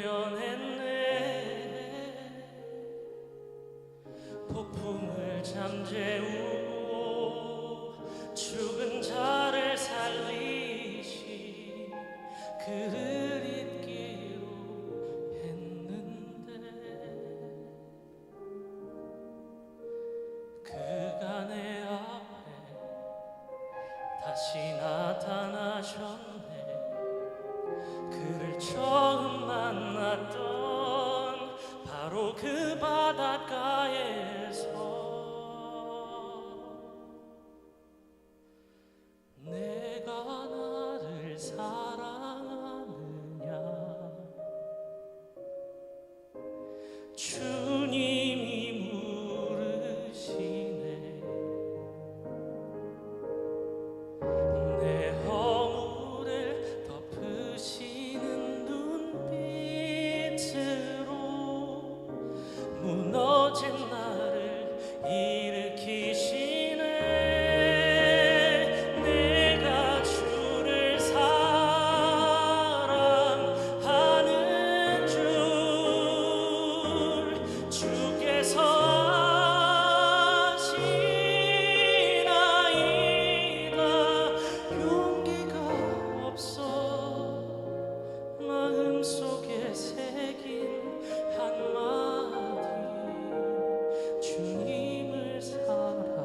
이겨냈네. 폭풍을 잠재우고 죽은 자를 살리신 그를 잊기로 했는데 그가 내 앞에 다시 나타나셨네. 그를 처음 만났던 바로 그 바닷가에서 내가 나를 사랑하느냐 주님이 물으시네. 내 허물을 덮으시는 눈빛으로 무너진 나를 일으키시네. 내가 주를 사랑하는 줄 주께서 아시나이다. 용기가 없어 마음속에 새긴 한마디 주님을 사랑합니다.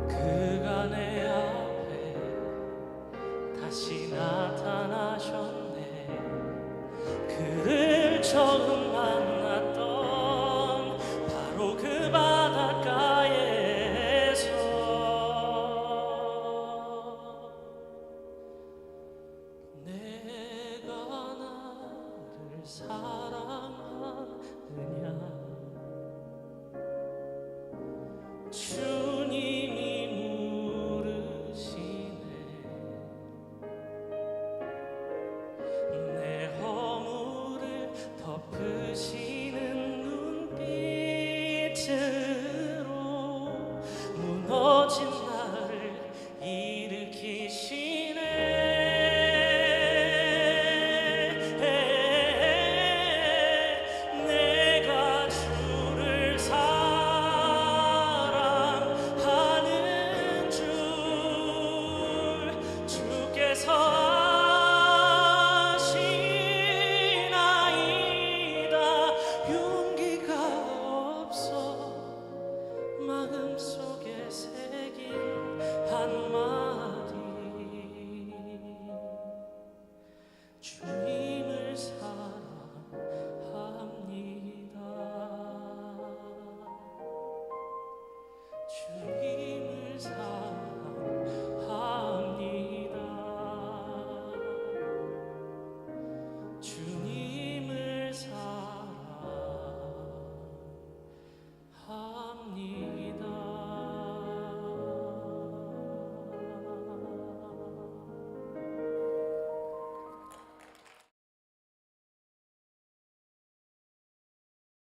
그가 내 앞에 다시 나타나셨네. 그를 처음 만났던 바로 그 바닷가에서 내가 나를